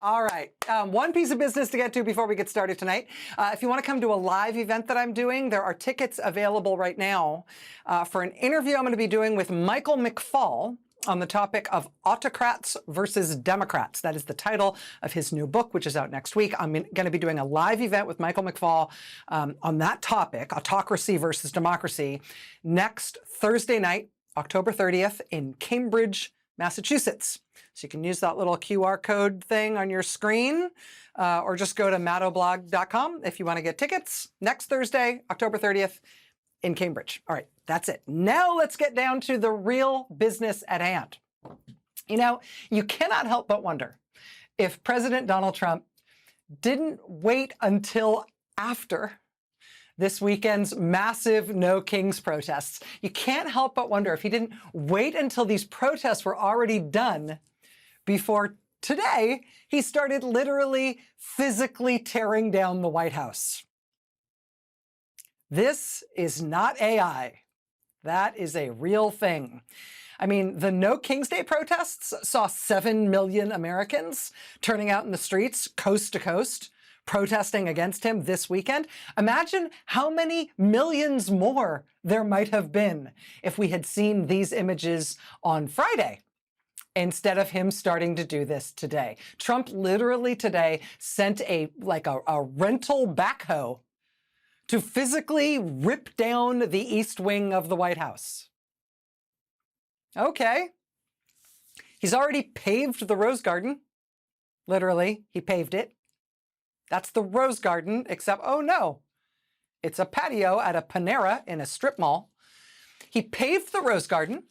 All right. One piece of business to get to before we get started tonight. If you want to come to a live event that I'm doing, there are tickets available right now for an interview I'm going to be doing with Michael McFaul on the topic of autocrats versus Democrats. That is the title of his new book, which is out next week. I'm going to be doing a live event with Michael McFaul on that topic, autocracy versus democracy, next Thursday night, October 30th in Cambridge, Massachusetts. So you can use that little QR code thing on your screen or just go to mattoblog.com if you want to get tickets next Thursday, October 30th in Cambridge. All right, that's it. Now let's get down to the real business at hand. You know, you cannot help but wonder if President Donald Trump didn't wait until after this weekend's massive No Kings protests. You can't help but wonder if he didn't wait until these protests were already done before today he started literally physically tearing down the White House. This is not AI. That is a real thing. I mean, the No Kings Day protests saw 7 million Americans turning out in the streets, coast to coast, protesting against him this weekend. Imagine how many millions more there might have been if we had seen these images on Friday instead of him starting to do this today. Trump literally today sent a rental backhoe to physically rip down the East Wing of the White House. Okay. He's already paved the Rose Garden. Literally, he paved it. That's the Rose Garden, except, oh no, it's a patio at a Panera in a strip mall. He paved the Rose Garden.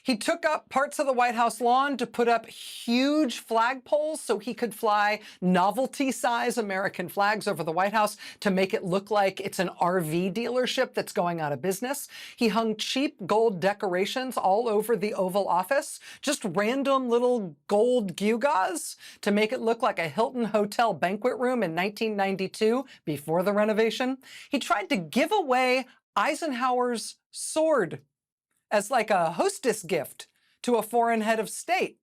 He took up parts of the White House lawn to put up huge flagpoles so he could fly novelty-size American flags over the White House to make it look like it's an RV dealership that's going out of business. He hung cheap gold decorations all over the Oval Office, just random little gold gewgaws to make it look like a Hilton Hotel banquet room in 1992 before the renovation. He tried to give away Eisenhower's sword as like a hostess gift to a foreign head of state.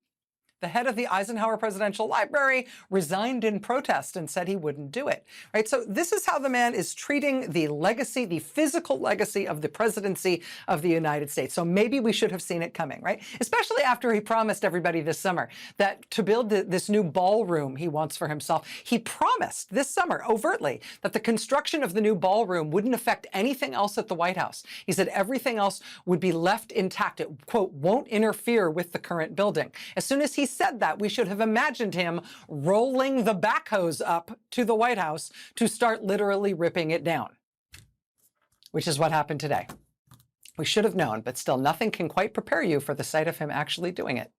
The head of the Eisenhower Presidential Library resigned in protest and said he wouldn't do it, right? So this is how the man is treating the legacy, the physical legacy of the presidency of the United States. So maybe we should have seen it coming, right? Especially after he promised everybody this summer that to build this new ballroom he wants for himself. He promised this summer overtly that the construction of the new ballroom wouldn't affect anything else at the White House. He said everything else would be left intact. It, quote, won't interfere with the current building. As soon as he said that, we should have imagined him rolling the backhoes up to the White House to start literally ripping it down, which is what happened today. We should have known, but still nothing can quite prepare you for the sight of him actually doing it.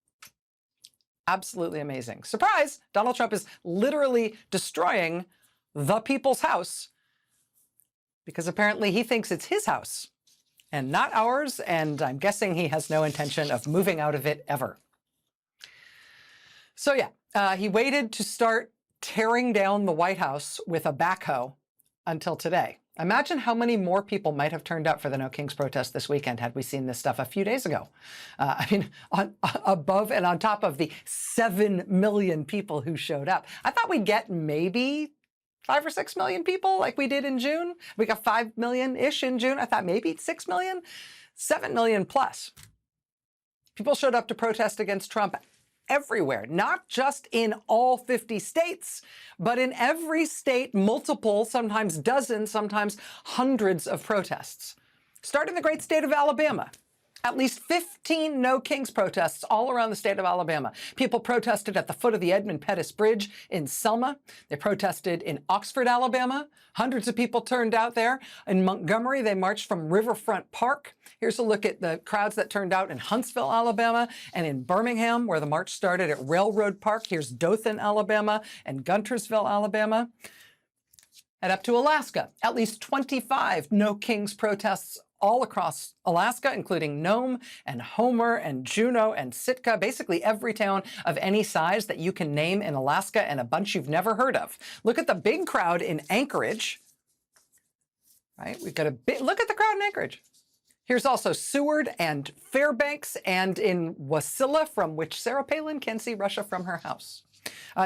Absolutely amazing. Surprise! Donald Trump is literally destroying the people's house because apparently he thinks it's his house and not ours, and I'm guessing he has no intention of moving out of it ever. So yeah, he waited to start tearing down the White House with a backhoe until today. Imagine how many more people might have turned out for the No Kings protest this weekend had we seen this stuff a few days ago. I mean, above and on top of the 7 million people who showed up. I thought we'd get maybe 5 or 6 million people like we did in June. We got 5 million-ish in June. I thought maybe 6 million, 7 million plus. People showed up to protest against Trump everywhere, not just in all 50 states, but in every state, multiple, sometimes dozens, sometimes hundreds of protests. Start in the great state of Alabama. At least 15 No Kings protests all around the state of Alabama. People protested at the foot of the Edmund Pettus Bridge in Selma. They protested in Oxford, Alabama. Hundreds of people turned out there. In Montgomery, they marched from Riverfront Park. Here's a look at the crowds that turned out in Huntsville, Alabama, and in Birmingham, where the march started at Railroad Park. Here's Dothan, Alabama, and Guntersville, Alabama. And up to Alaska, at least 25 No Kings protests all across Alaska, including Nome and Homer and Juneau and Sitka, basically every town of any size that you can name in Alaska and a bunch you've never heard of. Look at the big crowd in Anchorage, right? We've got a big, look at the crowd in Anchorage. Here's also Seward and Fairbanks and in Wasilla, from which Sarah Palin can see Russia from her house.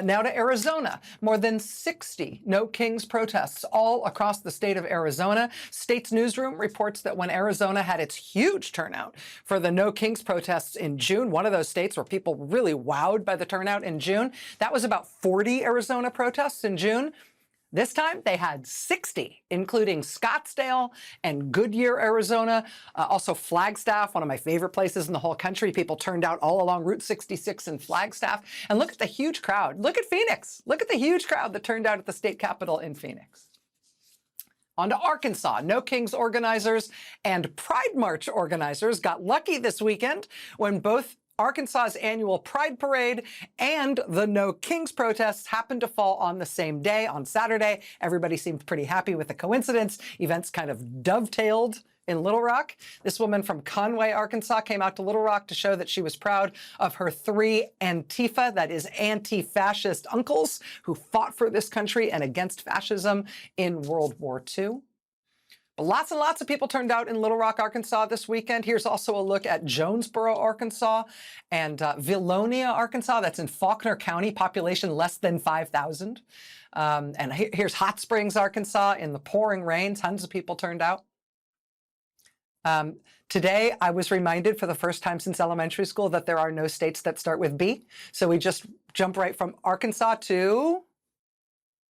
Now to Arizona. More than 60 No Kings protests all across the state of Arizona. State's newsroom reports that when Arizona had its huge turnout for the No Kings protests in June, one of those states where people were really wowed by the turnout in June, that was about 40 Arizona protests in June. This time they had 60, including Scottsdale and Goodyear, Arizona. Also Flagstaff, one of my favorite places in the whole country. People turned out all along Route 66 in Flagstaff. And look at the huge crowd. Look at Phoenix. Look at the huge crowd that turned out at the state capitol in Phoenix. On to Arkansas. No Kings organizers and Pride March organizers got lucky this weekend when both Arkansas's annual Pride Parade and the No Kings protests happened to fall on the same day, on Saturday. Everybody seemed pretty happy with the coincidence. Events kind of dovetailed in Little Rock. This woman from Conway, Arkansas, came out to Little Rock to show that she was proud of her 3 Antifa, that is anti-fascist uncles, who fought for this country and against fascism in World War II. But lots and lots of people turned out in Little Rock, Arkansas this weekend. Here's also a look at Jonesboro, Arkansas, and Vilonia, Arkansas. That's in Faulkner County, population less than 5,000. And here's Hot Springs, Arkansas, in the pouring rain. Tons of people turned out. Today, I was reminded for the first time since elementary school that there are no states that start with B. So we just jump right from Arkansas to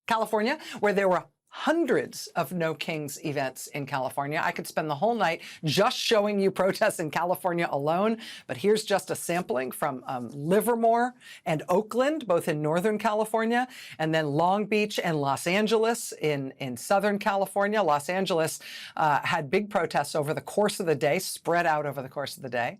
California, where there were hundreds of No Kings events in California. I could spend the whole night just showing you protests in California alone, but here's just a sampling from Livermore and Oakland, both in Northern California, and then Long Beach and Los Angeles in Southern California. Los Angeles had big protests over the course of the day, spread out over the course of the day.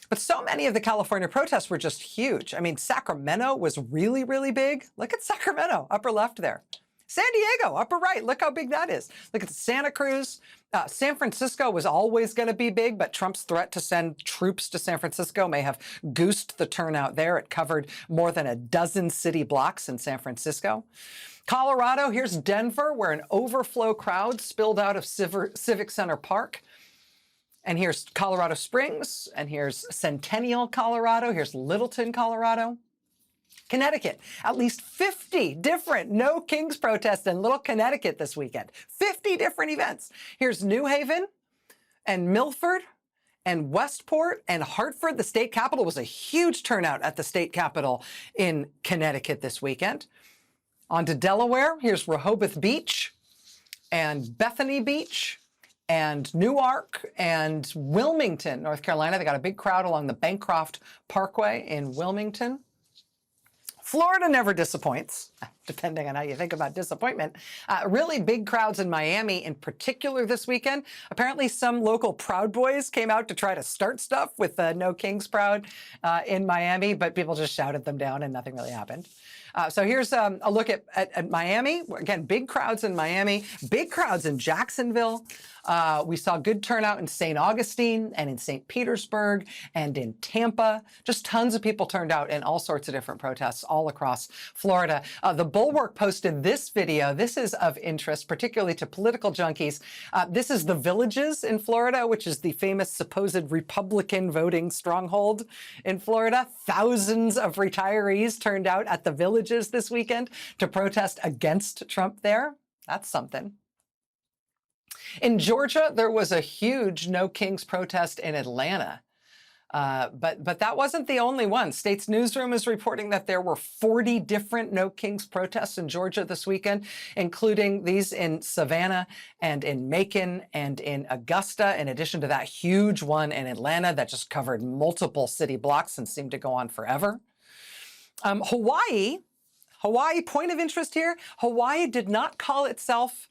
But so many of the California protests were just huge. I mean, Sacramento was really, really big. Look at Sacramento, upper left there. San Diego, upper right, look how big that is. Look at Santa Cruz. San Francisco was always going to be big, but Trump's threat to send troops to San Francisco may have goosed the turnout there. It covered more than a dozen city blocks in San Francisco. Colorado, here's Denver, where an overflow crowd spilled out of Civic Center Park. And here's Colorado Springs, and here's Centennial, Colorado. Here's Littleton, Colorado. Connecticut, at least 50 different No Kings protests in Little Connecticut this weekend. 50 different events. Here's New Haven and Milford and Westport and Hartford. The state capitol was a huge turnout at the state capitol in Connecticut this weekend. On to Delaware. Here's Rehoboth Beach and Bethany Beach and Newark and Wilmington, North Carolina. They got a big crowd along the Bancroft Parkway in Wilmington. Florida never disappoints, depending on how you think about disappointment. Really big crowds in Miami in particular this weekend. Apparently some local Proud Boys came out to try to start stuff with the No Kings Proud in Miami, but people just shouted them down and nothing really happened. So here's a look at Miami. Again, big crowds in Miami, big crowds in Jacksonville. We saw good turnout in St. Augustine and in St. Petersburg and in Tampa. Just tons of people turned out in all sorts of different protests all across Florida. The Bulwark posted this video. This is of interest, particularly to political junkies. This is the Villages in Florida, which is the famous supposed Republican voting stronghold in Florida. Thousands of retirees turned out at the Villages this weekend to protest against Trump there. That's something. In Georgia, there was a huge No Kings protest in Atlanta. But that wasn't the only one. State's newsroom is reporting that there were 40 different No Kings protests in Georgia this weekend, including these in Savannah and in Macon and in Augusta, in addition to that huge one in Atlanta that just covered multiple city blocks and seemed to go on forever. Hawaii, point of interest here, Hawaii did not call itself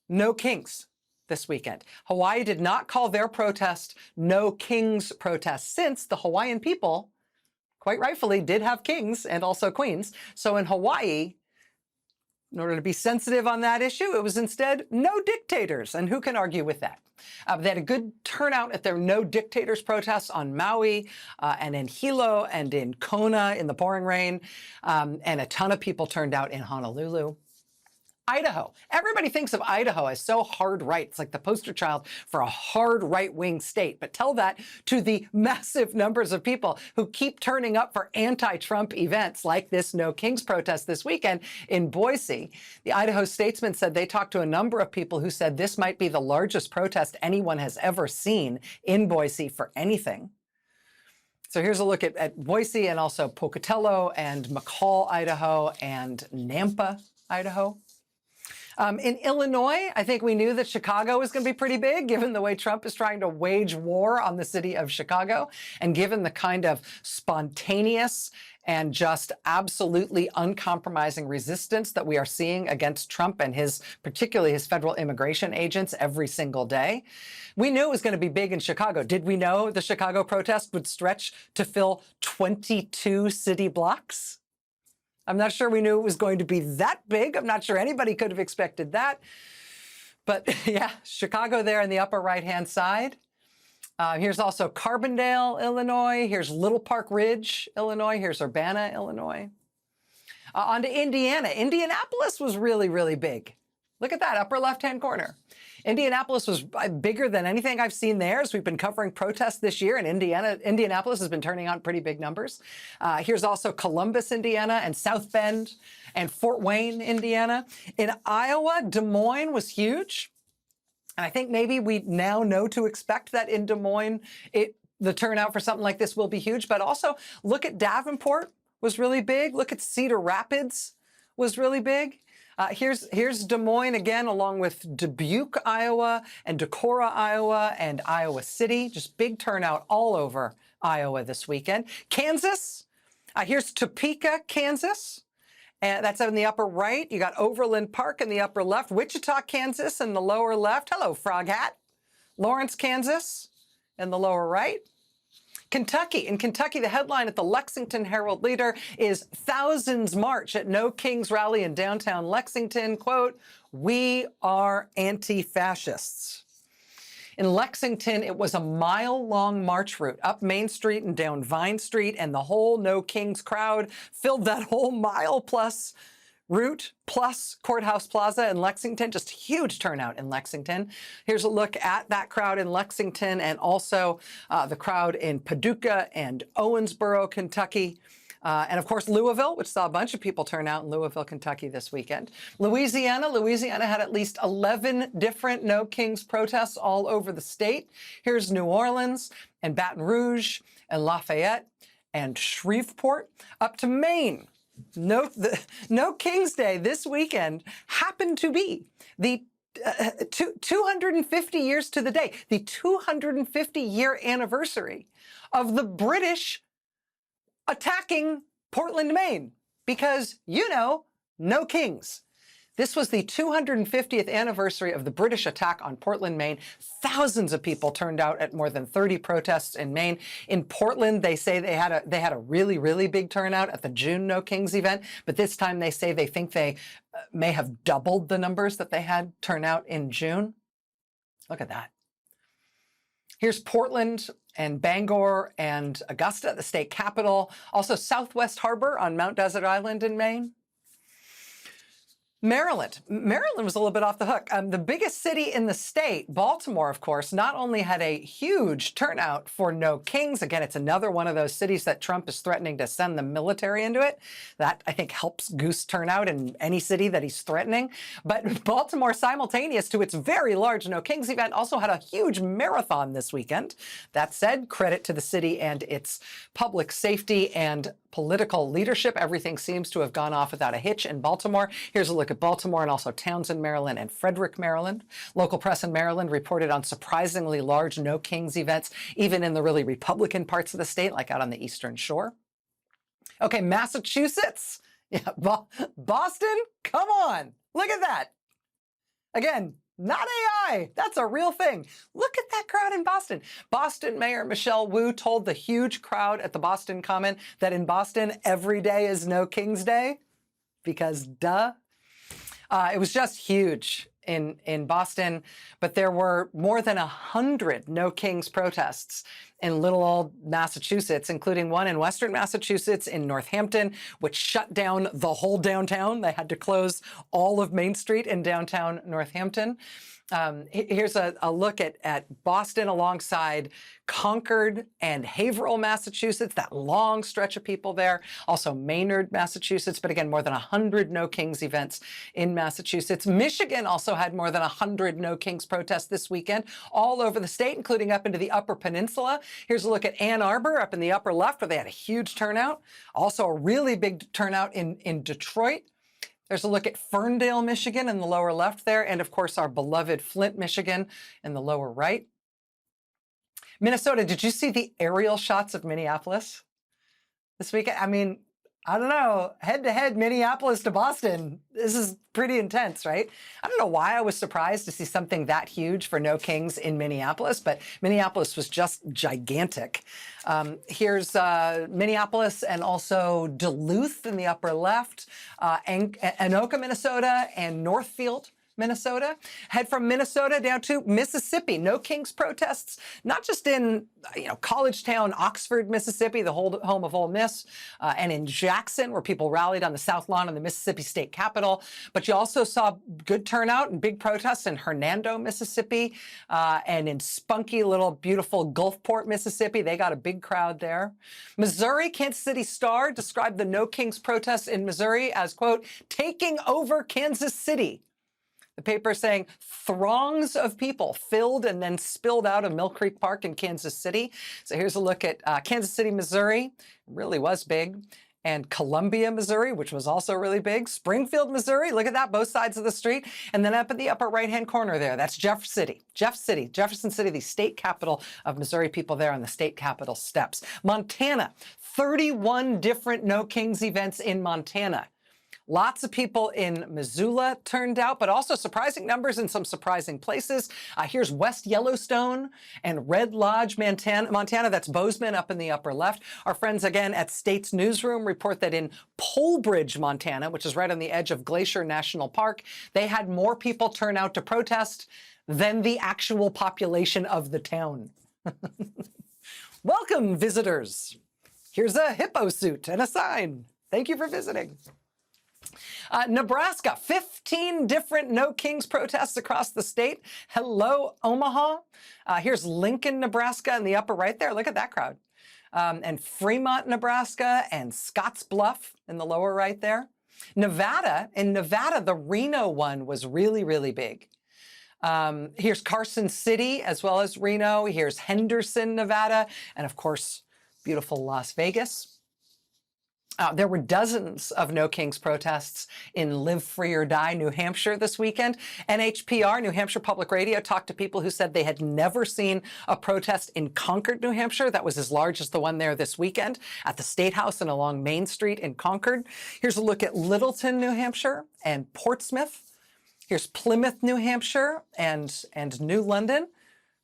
No Kings this weekend. Hawaii did not call their protest No Kings protest, since the Hawaiian people, quite rightfully, did have kings and also queens. So in Hawaii, in order to be sensitive on that issue, it was instead no dictators. And who can argue with that? They had a good turnout at their No Dictators protests on Maui and in Hilo and in Kona in the pouring rain. And a ton of people turned out in Honolulu. Idaho. Everybody thinks of Idaho as so hard right. It's like the poster child for a hard right-wing state. But tell that to the massive numbers of people who keep turning up for anti-Trump events like this No Kings protest this weekend in Boise. The Idaho Statesman said they talked to a number of people who said this might be the largest protest anyone has ever seen in Boise for anything. So here's a look at Boise and also Pocatello and McCall, Idaho, and Nampa, Idaho. In Illinois, I think we knew that Chicago was going to be pretty big, given the way Trump is trying to wage war on the city of Chicago, and given the kind of spontaneous and just absolutely uncompromising resistance that we are seeing against Trump and particularly his federal immigration agents every single day. We knew it was going to be big in Chicago. Did we know the Chicago protest would stretch to fill 22 city blocks? I'm not sure we knew it was going to be that big. I'm not sure anybody could have expected that. But yeah, Chicago there in the upper right-hand side. Here's also Carbondale, Illinois. Here's Little Park Ridge, Illinois. Here's Urbana, Illinois. On to Indiana. Indianapolis was really, really big. Look at that upper left-hand corner. Indianapolis was bigger than anything I've seen there. As we've been covering protests this year, and Indianapolis has been turning out pretty big numbers. Here's also Columbus, Indiana, and South Bend, and Fort Wayne, Indiana. In Iowa, Des Moines was huge. And I think maybe we now know to expect that in Des Moines, the turnout for something like this will be huge. But also look at Davenport was really big. Look at Cedar Rapids was really big. Here's Des Moines again, along with Dubuque, Iowa, and Decorah, Iowa, and Iowa City. Just big turnout all over Iowa this weekend. Kansas, here's Topeka, Kansas. And that's in the upper right. You got Overland Park in the upper left. Wichita, Kansas in the lower left. Hello, Frog Hat. Lawrence, Kansas in the lower right. Kentucky. In Kentucky, the headline at the Lexington Herald Leader is "Thousands March at No Kings Rally in downtown Lexington." Quote, "We are anti-fascists." In Lexington, it was a mile-long march route up Main Street and down Vine Street, and the whole No Kings crowd filled that whole mile-plus route, plus Courthouse Plaza in Lexington. Just huge turnout in Lexington. Here's a look at that crowd in Lexington and also the crowd in Paducah and Owensboro, Kentucky. And of course, Louisville, which saw a bunch of people turn out in Louisville, Kentucky this weekend. Louisiana had at least 11 different No Kings protests all over the state. Here's New Orleans and Baton Rouge and Lafayette and Shreveport. Up to Maine. No Kings Day this weekend happened to be the 250 years to the day, the 250-year anniversary of the British attacking Portland, Maine, because, no kings. This was the 250th anniversary of the British attack on Portland, Maine. Thousands of people turned out at more than 30 protests in Maine. In Portland, they say they had a really, really big turnout at the June No Kings event, but this time they say they think they may have doubled the numbers that they had turn out in June. Look at that. Here's Portland and Bangor and Augusta, the state capital. Also Southwest Harbor on Mount Desert Island in Maine. Maryland was a little bit off the hook. The biggest city in the state, Baltimore, of course, not only had a huge turnout for No Kings. Again, it's another one of those cities that Trump is threatening to send the military into it. That, I think, helps goose turnout in any city that he's threatening. But Baltimore, simultaneous to its very large No Kings event, also had a huge marathon this weekend. That said, credit to the city and its public safety and political leadership. Everything seems to have gone off without a hitch in Baltimore. Here's a look at Baltimore and also Townsend, Maryland, and Frederick, Maryland. Local press in Maryland reported on surprisingly large No Kings events, even in the really Republican parts of the state, like out on the Eastern Shore. Okay, Massachusetts. Yeah, Boston, come on. Look at that. Again, not AI. That's a real thing. Look at that crowd in Boston. Boston Mayor Michelle Wu told the huge crowd at the Boston Common that in Boston, every day is No Kings Day, because duh. It was just huge in Boston, but there were more than 100 No Kings protests in little old Massachusetts, including one in Western Massachusetts in Northampton, which shut down the whole downtown. They had to close all of Main Street in downtown Northampton. Here's a look at Boston alongside Concord and Haverhill, Massachusetts, that long stretch of people there. Also Maynard, Massachusetts, but again, more than 100 No Kings events in Massachusetts. Michigan also had more than 100 No Kings protests this weekend, all over the state, including up into the Upper Peninsula. Here's a look at Ann Arbor up in the upper left, where they had a huge turnout. Also a really big turnout in Detroit. There's a look at Ferndale, Michigan in the lower left there, and of course our beloved Flint, Michigan in the lower right. Minnesota, did you see the aerial shots of Minneapolis this weekend? I mean, I don't know, head-to-head Minneapolis to Boston. This is pretty intense, right? I don't know why I was surprised to see something that huge for No Kings in Minneapolis, but Minneapolis was just gigantic. Here's Minneapolis and also Duluth in the upper left, Anoka, Minnesota, and Northfield, Minnesota. Head from Minnesota down to Mississippi. No Kings protests, not just in college town Oxford, Mississippi, the home of Ole Miss, and in Jackson, where people rallied on the South Lawn of the Mississippi State Capitol, but you also saw good turnout and big protests in Hernando, Mississippi, and in spunky little beautiful Gulfport, Mississippi. They got a big crowd there. Missouri, Kansas City Star described the No Kings protests in Missouri as, quote, taking over Kansas City. The paper is saying throngs of people filled and then spilled out of Mill Creek Park in Kansas City. So here's a look at Kansas City, Missouri. It really was big. And Columbia, Missouri, which was also really big. Springfield, Missouri, look at that, both sides of the street. And then up in the upper right-hand corner there, that's Jefferson City, the state capital of Missouri. People there on the state capitol steps. Montana, 31 different No Kings events in Montana. Lots of people in Missoula turned out, but also surprising numbers in some surprising places. Here's West Yellowstone and Red Lodge, Montana. That's Bozeman up in the upper left. Our friends again at States Newsroom report that in Polebridge, Montana, which is right on the edge of Glacier National Park, they had more people turn out to protest than the actual population of the town. Welcome, visitors. Here's a hippo suit and a sign. Thank you for visiting. Nebraska, 15 different No Kings protests across the state. Hello, Omaha. Here's Lincoln, Nebraska in the upper right there. Look at that crowd. And Fremont, Nebraska, and Scottsbluff in the lower right there. Nevada, the Reno one was really, really big. Here's Carson City as well as Reno. Here's Henderson, Nevada, and of course, beautiful Las Vegas. There were dozens of No Kings protests in Live Free or Die, New Hampshire this weekend. NHPR, New Hampshire Public Radio, talked to people who said they had never seen a protest in Concord, New Hampshire that was as large as the one there this weekend at the State House and along Main Street in Concord. Here's a look at Littleton, New Hampshire, and Portsmouth. Here's Plymouth, New Hampshire, and New London.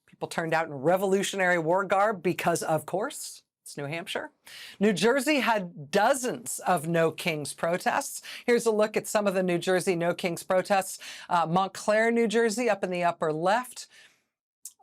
People turned out in Revolutionary War garb because, of course, it's New Hampshire. New Jersey had dozens of No Kings protests. Here's a look at some of the New Jersey No Kings protests. Montclair, New Jersey, up in the upper left.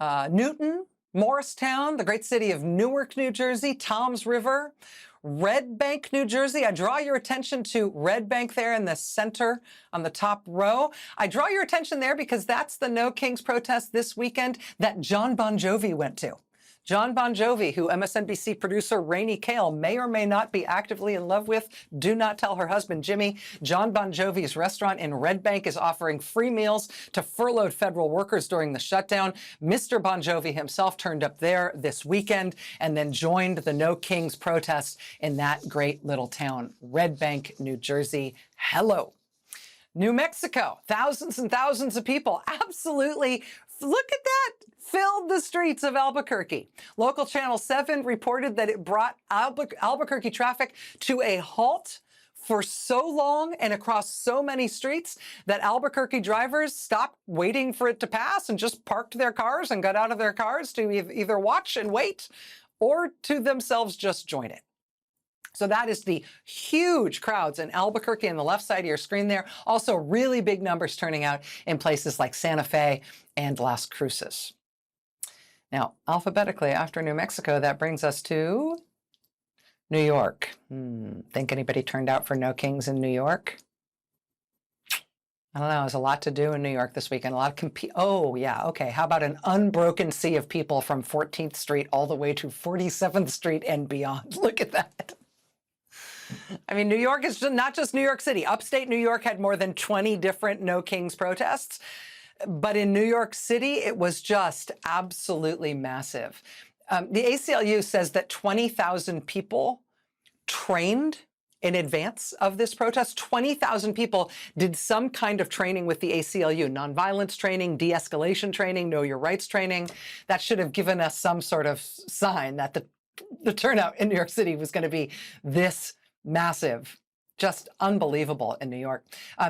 Newton, Morristown, the great city of Newark, New Jersey, Toms River. Red Bank, New Jersey. I draw your attention to Red Bank there in the center on the top row. I draw your attention there because that's the No Kings protest this weekend that John Bon Jovi went to. John Bon Jovi, who MSNBC producer Rainey Kale may or may not be actively in love with, do not tell her husband Jimmy. John Bon Jovi's restaurant in Red Bank is offering free meals to furloughed federal workers during the shutdown. Mr. Bon Jovi himself turned up there this weekend and then joined the No Kings protest in that great little town, Red Bank, New Jersey. Hello. New Mexico, thousands and thousands of people. Absolutely. Look at that. Filled the streets of Albuquerque. Local Channel 7 reported that it brought Albuquerque traffic to a halt for so long and across so many streets that Albuquerque drivers stopped waiting for it to pass and just parked their cars and got out of their cars to either watch and wait or to themselves just join it. So that is the huge crowds in Albuquerque on the left side of your screen there. Also really big numbers turning out in places like Santa Fe and Las Cruces. Now, alphabetically after New Mexico, that brings us to New York. Think anybody turned out for No Kings in New York? I don't know. There's a lot to do in New York this weekend. A lot of Oh, yeah. Okay. How about an unbroken sea of people from 14th Street all the way to 47th Street and beyond? Look at that. I mean, New York is not just New York City. Upstate New York had more than 20 different No Kings protests. But in New York City, it was just absolutely massive. The ACLU says that 20,000 people trained in advance of this protest. 20,000 people did some kind of training with the ACLU, nonviolence training, de-escalation training, know your rights training. That should have given us some sort of sign that the turnout in New York City was going to be this massive. Just unbelievable in New York.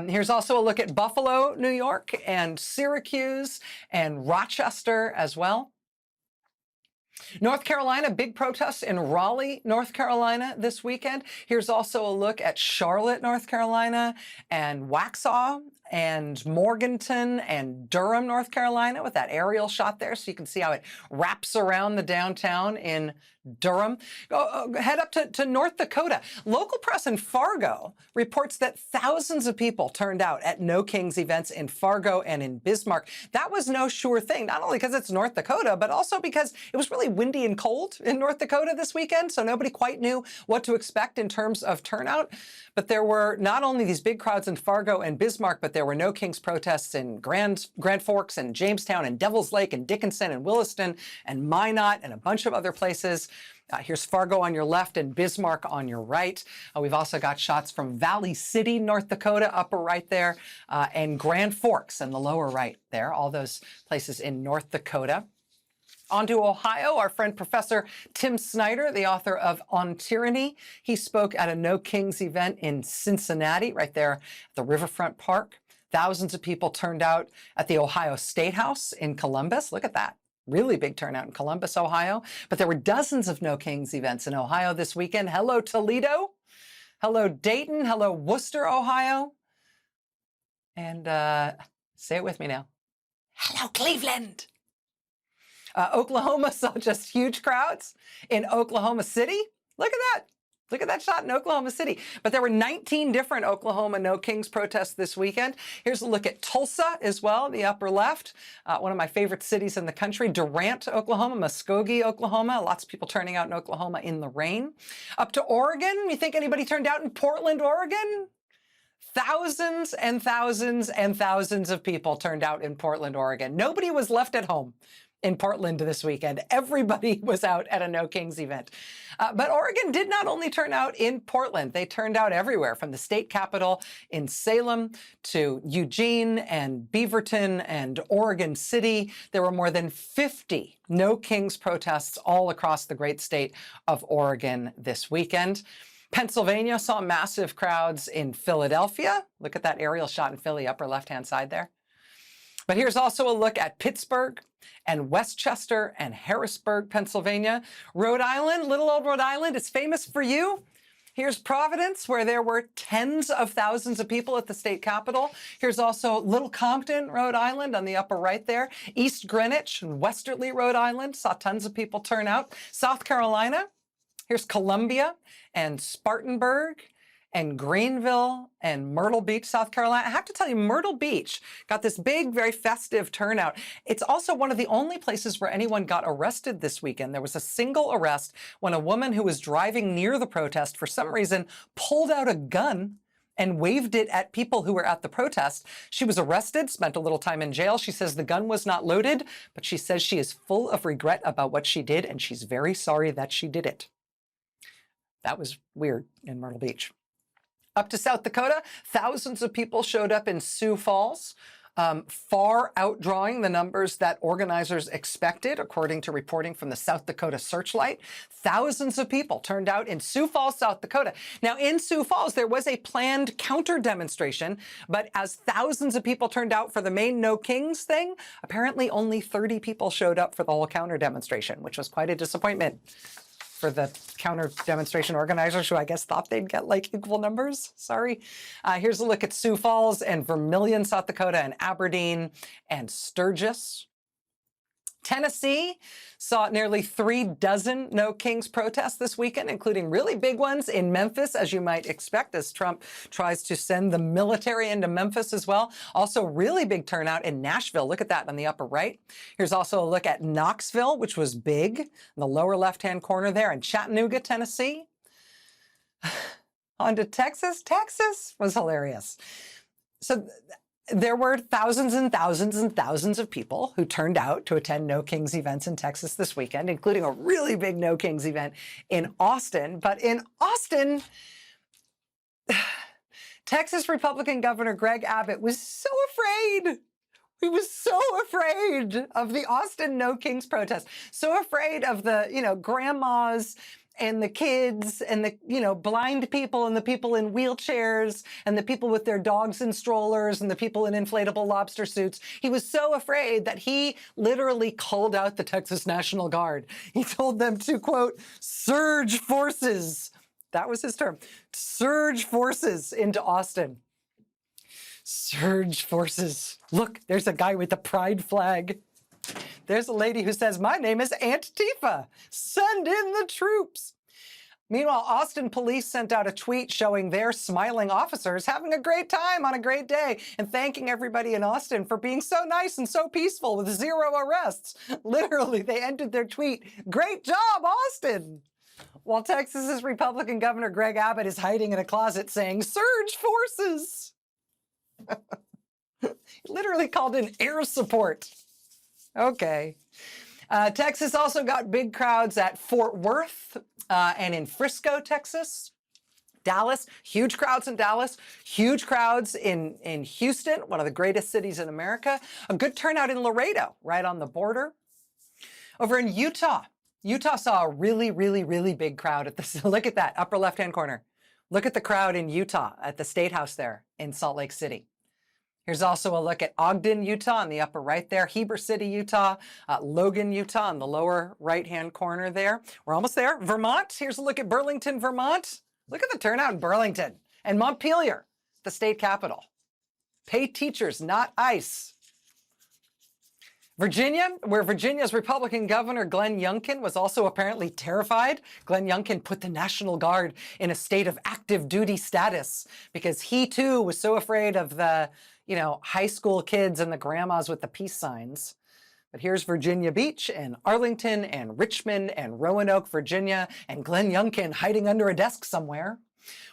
Here's also a look at Buffalo, New York, and Syracuse and Rochester as well. North Carolina, big protests in Raleigh, North Carolina this weekend. Here's also a look at Charlotte, North Carolina, and Waxhaw, and Morganton, and Durham, North Carolina, with that aerial shot there, so you can see how it wraps around the downtown in Durham. Head up to North Dakota. Local press in Fargo reports that thousands of people turned out at No Kings events in Fargo and in Bismarck. That was no sure thing, not only because it's North Dakota, but also because it was really windy and cold in North Dakota this weekend, so nobody quite knew what to expect in terms of turnout. But there were not only these big crowds in Fargo and Bismarck, but there were No Kings protests in Grand Forks and Jamestown and Devils Lake and Dickinson and Williston and Minot and a bunch of other places. Here's Fargo on your left and Bismarck on your right. We've also got shots from Valley City, North Dakota, upper right there, and Grand Forks in the lower right there, all those places in North Dakota. On to Ohio, our friend Professor Tim Snyder, the author of On Tyranny. He spoke at a No Kings event in Cincinnati, right there at the Riverfront Park. Thousands of people turned out at the Ohio State House in Columbus. Look at that. Really big turnout in Columbus, Ohio. But there were dozens of No Kings events in Ohio this weekend. Hello, Toledo. Hello, Dayton. Hello, Worcester, Ohio. And say it with me now. Hello, Cleveland. Oklahoma saw just huge crowds in Oklahoma City. Look at that. Look at that shot in Oklahoma City. But there were 19 different Oklahoma No Kings protests this weekend. Here's a look at Tulsa as well, the upper left. One of my favorite cities in the country, Durant, Oklahoma, Muskogee, Oklahoma. Lots of people turning out in Oklahoma in the rain. Up to Oregon. You think anybody turned out in Portland, Oregon? Thousands and thousands and thousands of people turned out in Portland, Oregon. Nobody was left at home in Portland this weekend. Everybody was out at a No Kings event. But Oregon did not only turn out in Portland, they turned out everywhere, from the state capitol in Salem to Eugene and Beaverton and Oregon City. There were more than 50 No Kings protests all across the great state of Oregon this weekend. Pennsylvania saw massive crowds in Philadelphia. Look at that aerial shot in Philly, upper left-hand side there. But here's also a look at Pittsburgh and Westchester and Harrisburg, Pennsylvania. Rhode Island, little old Rhode Island, is famous for you. Here's Providence, where there were tens of thousands of people at the state capitol. Here's also Little Compton, Rhode Island, on the upper right there. East Greenwich and Westerly, Rhode Island, saw tons of people turn out. South Carolina, here's Columbia and Spartanburg and Greenville and Myrtle Beach, South Carolina. I have to tell you, Myrtle Beach got this big, very festive turnout. It's also one of the only places where anyone got arrested this weekend. There was a single arrest when a woman who was driving near the protest, for some reason, pulled out a gun and waved it at people who were at the protest. She was arrested, spent a little time in jail. She says the gun was not loaded, but she says she is full of regret about what she did, and she's very sorry that she did it. That was weird in Myrtle Beach. Up to South Dakota, thousands of people showed up in Sioux Falls, far outdrawing the numbers that organizers expected, according to reporting from the South Dakota Searchlight. Thousands of people turned out in Sioux Falls, South Dakota. Now, in Sioux Falls, there was a planned counter demonstration, but as thousands of people turned out for the main No Kings thing, apparently only 30 people showed up for the whole counter demonstration, which was quite a disappointment for the counter demonstration organizers, who I guess thought they'd get like equal numbers. Sorry. Here's a look at Sioux Falls and Vermilion, South Dakota, and Aberdeen and Sturgis. Tennessee saw nearly 36 No Kings protests this weekend, including really big ones in Memphis, as you might expect, as Trump tries to send the military into Memphis as well. Also, really big turnout in Nashville. Look at that on the upper right. Here's also a look at Knoxville, which was big in the lower left-hand corner there, in Chattanooga, Tennessee. On to Texas. Texas was hilarious. So there were thousands and thousands and thousands of people who turned out to attend No Kings events in Texas this weekend, including a really big No Kings event in Austin. But in Austin, Texas Republican Governor Greg Abbott was so afraid. He was so afraid of the Austin No Kings protest, so afraid of the, grandmas and the kids and the, blind people and the people in wheelchairs and the people with their dogs in strollers and the people in inflatable lobster suits. He was so afraid that he literally called out the Texas National Guard. He told them to, quote, surge forces. That was his term. Surge forces into Austin. Surge forces. Look, there's a guy with a pride flag. There's a lady who says, my name is Aunt Tifa. Send in the troops. Meanwhile, Austin police sent out a tweet showing their smiling officers having a great time on a great day and thanking everybody in Austin for being so nice and so peaceful with 0 arrests. Literally, they ended their tweet, great job, Austin. While Texas's Republican Governor Greg Abbott is hiding in a closet saying, surge forces. He literally called in air support. Okay. Texas also got big crowds at Fort Worth and in Frisco, Texas. Dallas, huge crowds in Dallas, huge crowds in Houston, one of the greatest cities in America. A good turnout in Laredo, right on the border. Over in Utah, Utah saw a really, really, really big crowd at this. Look at that, upper left-hand corner. Look at the crowd in Utah at the State House there in Salt Lake City. Here's also a look at Ogden, Utah, in the upper right there, Heber City, Utah, Logan, Utah, in the lower right-hand corner there. We're almost there. Vermont, here's a look at Burlington, Vermont. Look at the turnout in Burlington. And Montpelier, the state capital. Pay teachers, not ICE. Virginia, where Virginia's Republican Governor Glenn Youngkin was also apparently terrified. Glenn Youngkin put the National Guard in a state of active duty status because he too was so afraid of the, high school kids and the grandmas with the peace signs. But here's Virginia Beach and Arlington and Richmond and Roanoke, Virginia, and Glenn Youngkin hiding under a desk somewhere.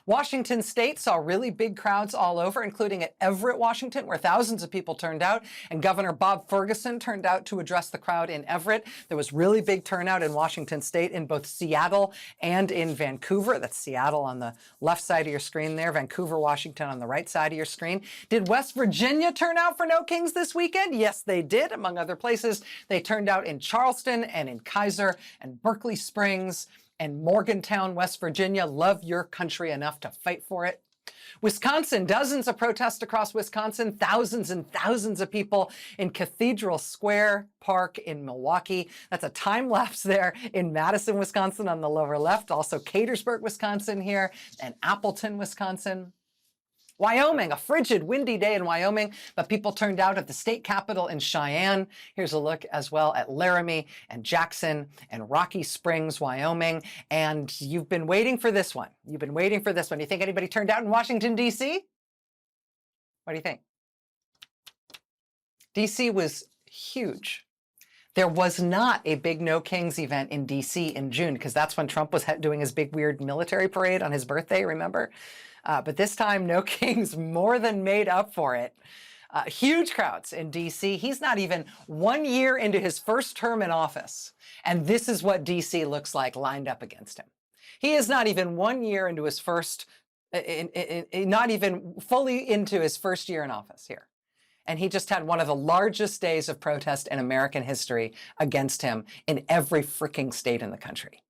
Washington State saw really big crowds all over, including at Everett, Washington, where thousands of people turned out. And Governor Bob Ferguson turned out to address the crowd in Everett. There was really big turnout in Washington State in both Seattle and in Vancouver. That's Seattle on the left side of your screen there, Vancouver, Washington on the right side of your screen. Did West Virginia turn out for No Kings this weekend? Yes, they did. Among other places, they turned out in Charleston and in Kaiser and Berkeley Springs and Morgantown, West Virginia. Love your country enough to fight for it. Wisconsin, dozens of protests across Wisconsin, thousands and thousands of people in Cathedral Square Park in Milwaukee. That's a time lapse there in Madison, Wisconsin on the lower left. Also Catersburg, Wisconsin here, and Appleton, Wisconsin. Wyoming, a frigid, windy day in Wyoming, but people turned out at the state capitol in Cheyenne. Here's a look as well at Laramie and Jackson and Rocky Springs, Wyoming. And you've been waiting for this one. You've been waiting for this one. You think anybody turned out in Washington, D.C.? What do you think? D.C. was huge. There was not a big No Kings event in D.C. in June, because that's when Trump was doing his big weird military parade on his birthday, remember? But this time, No Kings more than made up for it. Huge crowds in D.C. He's not even 1 year into his first term in office, and this is what D.C. looks like lined up against him. He is not even 1 year into his first, not even fully into his first year in office here. And he just had one of the largest days of protest in American history against him in every freaking state in the country.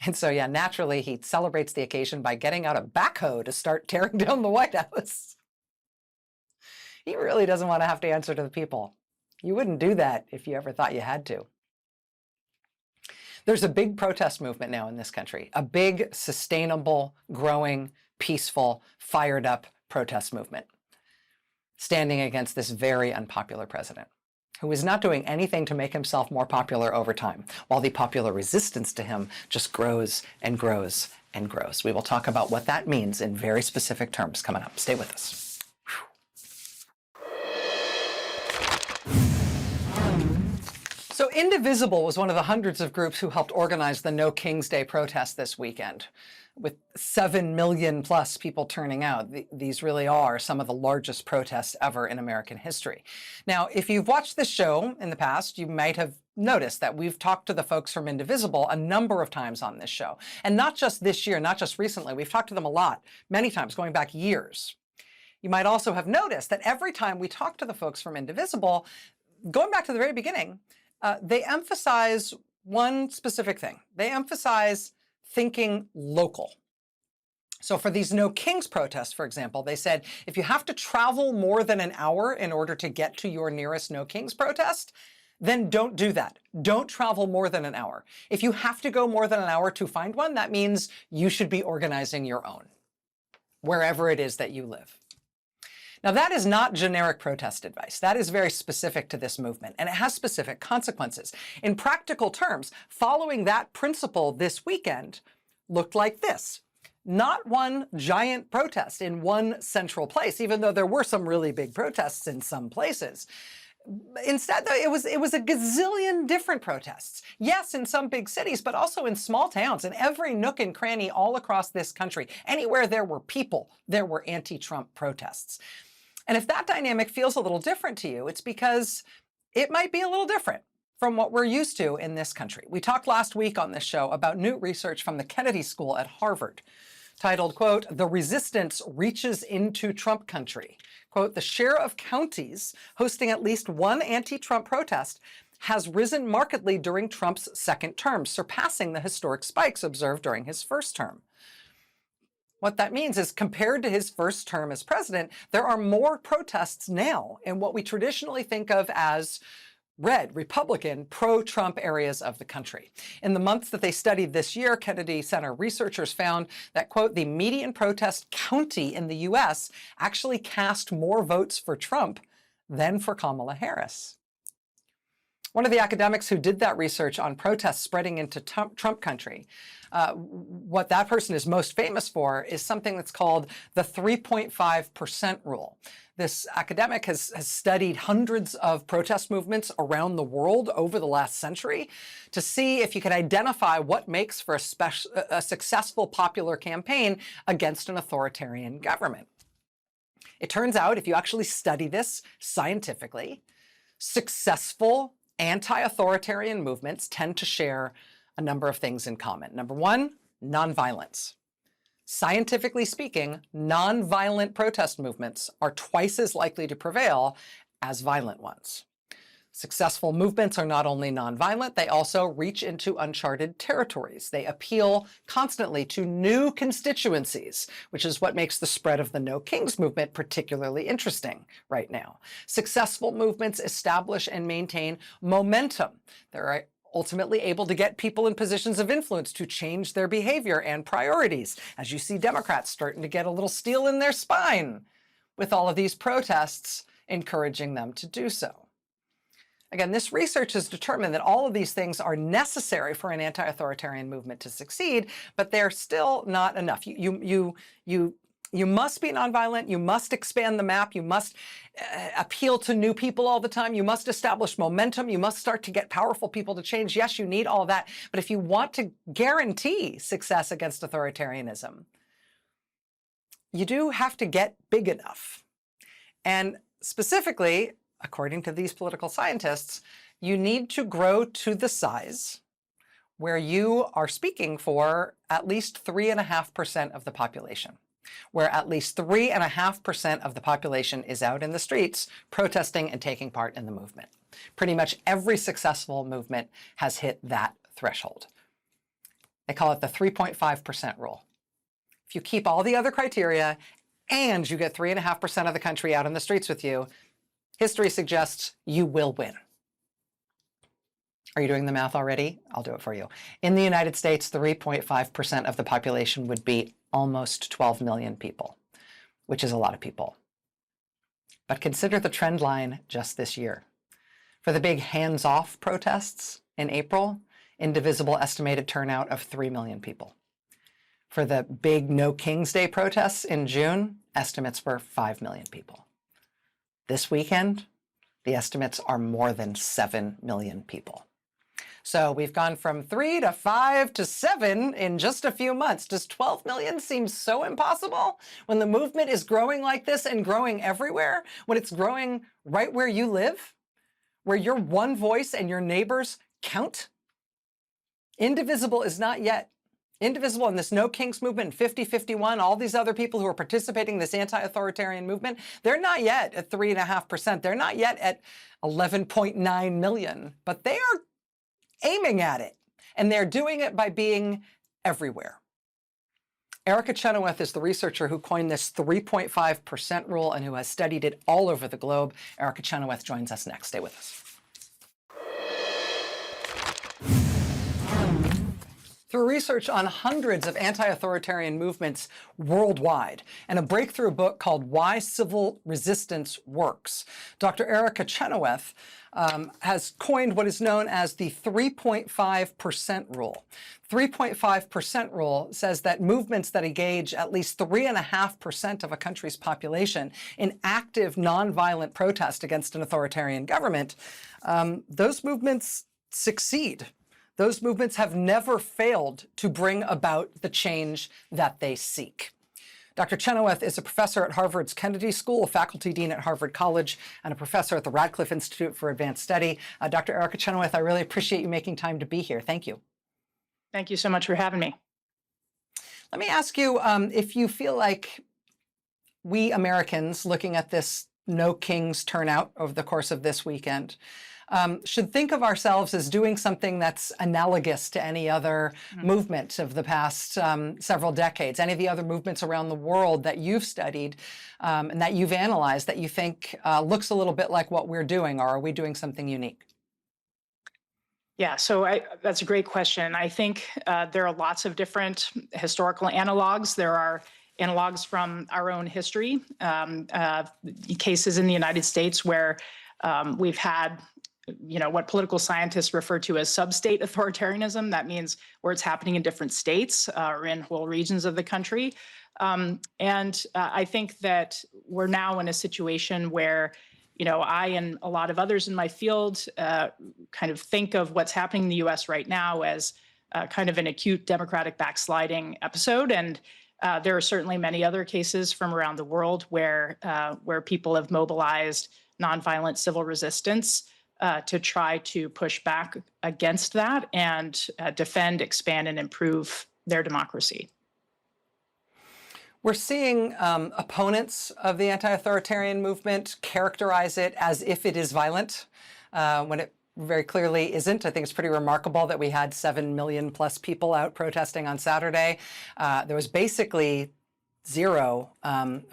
And so, yeah, naturally, he celebrates the occasion by getting out a backhoe to start tearing down the White House. He really doesn't want to have to answer to the people. You wouldn't do that if you ever thought you had to. There's a big protest movement now in this country, a big, sustainable, growing, peaceful, fired up protest movement, standing against this very unpopular president. who is not doing anything to make himself more popular over time, while the popular resistance to him just grows and grows and grows. We will talk about what that means in very specific terms coming up. Stay with us. So Indivisible was one of the hundreds of groups who helped organize the No King's Day protest this weekend, with 7 million plus people turning out. These really are some of the largest protests ever in American history. Now, if you've watched this show in the past, you might have noticed that we've talked to the folks from Indivisible a number of times on this show. And not just this year, not just recently, we've talked to them a lot, many times, going back years. You might also have noticed that every time we talk to the folks from Indivisible, going back to the very beginning, they emphasize one specific thing. They emphasize thinking local. So for these No Kings protests, for example, they said, if you have to travel more than an hour in order to get to your nearest No Kings protest, then don't do that. Don't travel more than an hour. If you have to go more than an hour to find one, that means you should be organizing your own, wherever it is that you live. Now, that is not generic protest advice. That is very specific to this movement, and it has specific consequences. In practical terms, following that principle this weekend looked like this. Not one giant protest in one central place, even though there were some really big protests in some places. Instead, though, it was a gazillion different protests. Yes, in some big cities, but also in small towns, in every nook and cranny all across this country. Anywhere there were people, there were anti-Trump protests. And if that dynamic feels a little different to you, it's because it might be a little different from what we're used to in this country. We talked last week on this show about new research from the Kennedy School at Harvard, titled, quote, "The Resistance Reaches into Trump Country." Quote, "The share of counties hosting at least one anti-Trump protest has risen markedly during Trump's second term, surpassing the historic spikes observed during his first term." What that means is, compared to his first term as president, there are more protests now in what we traditionally think of as red, Republican, pro-Trump areas of the country. In the months that they studied this year, Kennedy Center researchers found that, quote, "The median protest county in the U.S. actually cast more votes for Trump than for Kamala Harris." One of the academics who did that research on protests spreading into Trump country, what that person is most famous for is something that's called the 3.5% rule. This academic has studied hundreds of protest movements around the world over the last century to see if you could identify what makes for a successful popular campaign against an authoritarian government. It turns out, if you actually study this scientifically, successful anti-authoritarian movements tend to share a number of things in common. Number one, nonviolence. Scientifically speaking, nonviolent protest movements are twice as likely to prevail as violent ones. Successful movements are not only nonviolent, they also reach into uncharted territories. They appeal constantly to new constituencies, which is what makes the spread of the No Kings movement particularly interesting right now. Successful movements establish and maintain momentum. They're ultimately able to get people in positions of influence to change their behavior and priorities, as you see Democrats starting to get a little steel in their spine with all of these protests encouraging them to do so. Again, this research has determined that all of these things are necessary for an anti-authoritarian movement to succeed, but they're still not enough. You must be nonviolent. You must expand the map. You must appeal to new people all the time. You must establish momentum. You must start to get powerful people to change. Yes, you need all that. But if you want to guarantee success against authoritarianism, you do have to get big enough. And specifically, according to these political scientists, you need to grow to the size where you are speaking for at least 3.5% of the population, where at least 3.5% of the population is out in the streets protesting and taking part in the movement. Pretty much every successful movement has hit that threshold. They call it the 3.5% rule. If you keep all the other criteria and you get 3.5% of the country out in the streets with you, history suggests you will win. Are you doing the math already? I'll do it for you. In the United States, 3.5% of the population would be almost 12 million people, which is a lot of people. But consider the trend line just this year. For the big hands-off protests in April, Indivisible estimated turnout of 3 million people. For the big No King's Day protests in June, estimates were 5 million people. This weekend, the estimates are more than 7 million people. So we've gone from 3 to 5 to 7 in just a few months. Does 12 million seem so impossible when the movement is growing like this and growing everywhere, when it's growing right where you live, where your one voice and your neighbors count? Indivisible is not yet. Indivisible and this No Kings movement, 5051, all these other people who are participating in this anti-authoritarian movement, they're not yet at 3.5%. They're not yet at 11.9 million, but they are aiming at it. And they're doing it by being everywhere. Erica Chenoweth is the researcher who coined this 3.5% rule and who has studied it all over the globe. Erica Chenoweth joins us next. Stay with us. Through research on hundreds of anti-authoritarian movements worldwide and a breakthrough book called Why Civil Resistance Works, Dr. Erica Chenoweth has coined what is known as the 3.5% rule. 3.5% rule says that movements that engage at least 3.5% of a country's population in active nonviolent protest against an authoritarian government, those movements succeed. Those movements have never failed to bring about the change that they seek. Dr. Chenoweth is a professor at Harvard's Kennedy School, a faculty dean at Harvard College, and a professor at the Radcliffe Institute for Advanced Study. Dr. Erica Chenoweth, I really appreciate you making time to be here. Thank you. Thank you so much for having me. Let me ask you if you feel like we Americans, looking at this No Kings turnout over the course of this weekend, should think of ourselves as doing something that's analogous to any other movement of the past several decades, any of the other movements around the world that you've studied and that you've analyzed that you think looks a little bit like what we're doing, or are we doing something unique? Yeah, so that's a great question. I think there are lots of different historical analogs. There are analogs from our own history, cases in the United States where we've had what political scientists refer to as sub-state authoritarianism. That means where it's happening in different states or in whole regions of the country. I think that we're now in a situation where, I and a lot of others in my field kind of think of what's happening in the US right now as kind of an acute democratic backsliding episode. And there are certainly many other cases from around the world where people have mobilized nonviolent civil resistance to try to push back against that and defend, expand, and improve their democracy. We're seeing opponents of the anti-authoritarian movement characterize it as if it is violent, when it very clearly isn't. I think it's pretty remarkable that we had 7 million plus people out protesting on Saturday. There was basically zero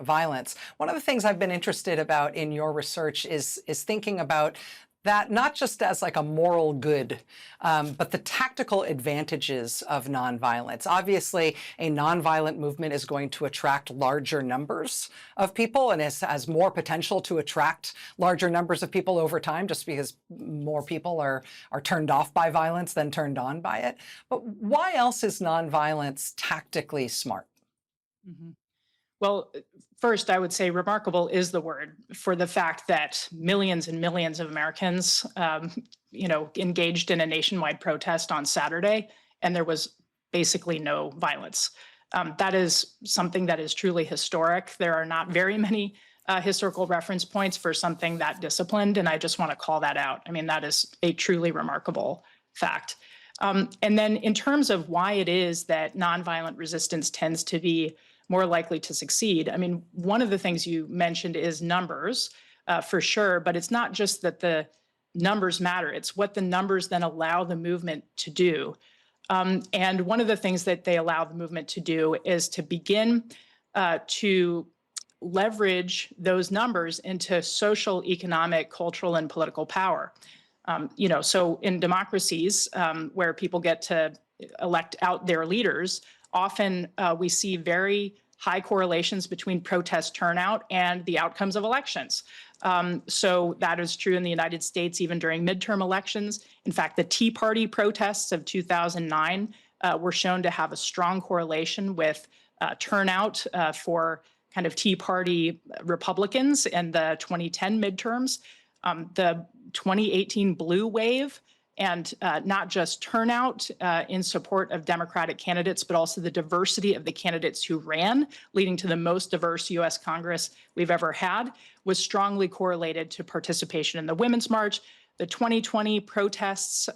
violence. One of the things I've been interested about in your research is thinking about that not just as like a moral good, but the tactical advantages of nonviolence. Obviously, a nonviolent movement is going to attract larger numbers of people and has more potential to attract larger numbers of people over time, just because more people are turned off by violence than turned on by it. But why else is nonviolence tactically smart? Mm-hmm. Well, first, I would say remarkable is the word for the fact that millions and millions of Americans, engaged in a nationwide protest on Saturday, and there was basically no violence. That is something that is truly historic. There are not very many historical reference points for something that disciplined, and I just want to call that out. I mean, that is a truly remarkable fact. And then in terms of why it is that nonviolent resistance tends to be more likely to succeed. I mean, one of the things you mentioned is numbers, for sure, but it's not just that the numbers matter, it's what the numbers then allow the movement to do. And one of the things that they allow the movement to do is to begin to leverage those numbers into social, economic, cultural, and political power. So in democracies where people get to elect out their leaders, often we see very high correlations between protest turnout and the outcomes of elections. So that is true in the United States, even during midterm elections. In fact, the Tea Party protests of 2009 were shown to have a strong correlation with turnout for kind of Tea Party Republicans in the 2010 midterms. The 2018 blue wave, and not just turnout in support of Democratic candidates, but also the diversity of the candidates who ran, leading to the most diverse U.S. Congress we've ever had, was strongly correlated to participation in the Women's March. The 2020 protests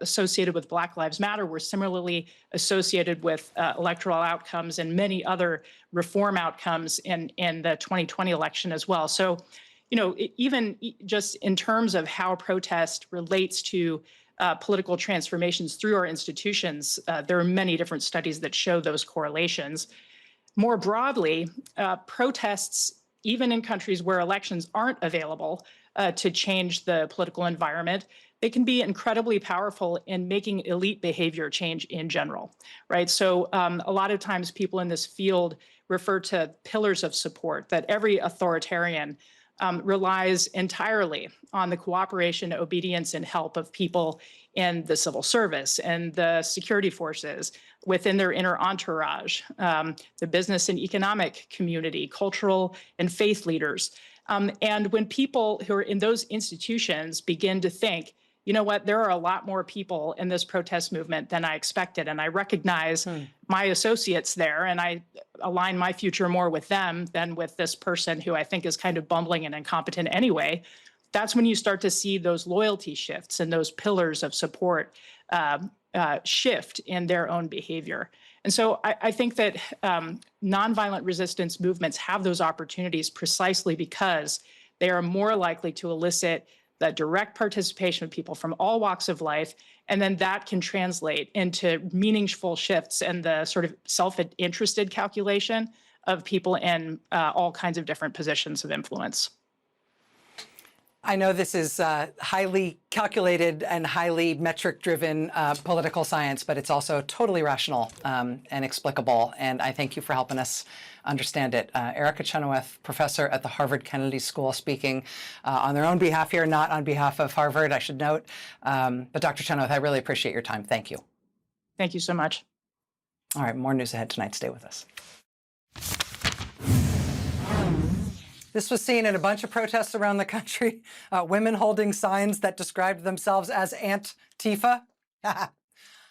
associated with Black Lives Matter were similarly associated with electoral outcomes and many other reform outcomes in the 2020 election as well. So, you know, even just in terms of how protest relates to political transformations through our institutions, there are many different studies that show those correlations. More broadly, protests, even in countries where elections aren't available to change the political environment, they can be incredibly powerful in making elite behavior change in general, right? So a lot of times people in this field refer to pillars of support, that every authoritarian relies entirely on the cooperation, obedience, and help of people in the civil service and the security forces within their inner entourage, the business and economic community, cultural and faith leaders. And when people who are in those institutions begin to think, you know what, there are a lot more people in this protest movement than I expected, and I recognize my associates there, and I align my future more with them than with this person who I think is kind of bumbling and incompetent anyway, that's when you start to see those loyalty shifts and those pillars of support shift in their own behavior. And so I think that nonviolent resistance movements have those opportunities precisely because they are more likely to elicit the direct participation of people from all walks of life, and then that can translate into meaningful shifts in the sort of self-interested calculation of people in all kinds of different positions of influence. I know this is highly calculated and highly metric-driven political science, but it's also totally rational and explicable, and I thank you for helping us understand it. Erica Chenoweth, professor at the Harvard Kennedy School, speaking on their own behalf here, not on behalf of Harvard, I should note. But Dr. Chenoweth, I really appreciate your time. Thank you. Thank you so much. All right, more news ahead tonight. Stay with us. This was seen in a bunch of protests around the country. Women holding signs that described themselves as Antifa.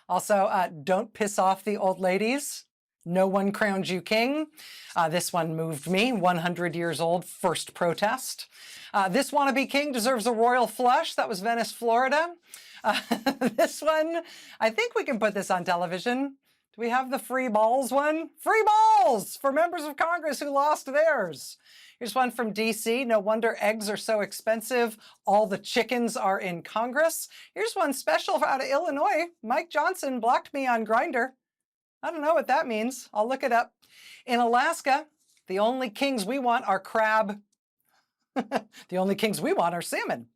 Also, don't piss off the old ladies. No one crowned you king. This one moved me. 100 years old, first protest. This wannabe king deserves a royal flush. That was Venice, Florida. This one, I think we can put this on television. Do we have the free balls one? Free balls for members of Congress who lost theirs. Here's one from DC. No wonder eggs are so expensive. All the chickens are in Congress. Here's one special out of Illinois. Mike Johnson blocked me on Grindr. I don't know what that means. I'll look it up. In Alaska, the only kings we want are crab. The only kings we want are salmon.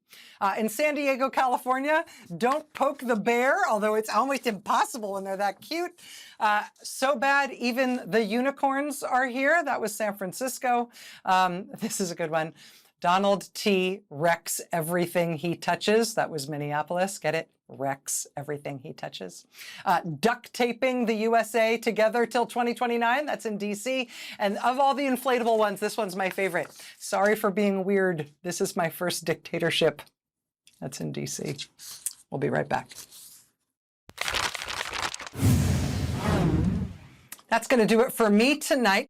In San Diego, California, don't poke the bear, although it's almost impossible when they're that cute. So bad, even the unicorns are here. That was San Francisco. This is a good one. Donald T. wrecks everything he touches. That was Minneapolis. Get it? Wrecks everything he touches. Duct taping the USA together till 2029. That's in DC. And of all the inflatable ones, this one's my favorite. Sorry for being weird. This is my first dictatorship. That's in DC. We'll be right back. That's going to do it for me tonight.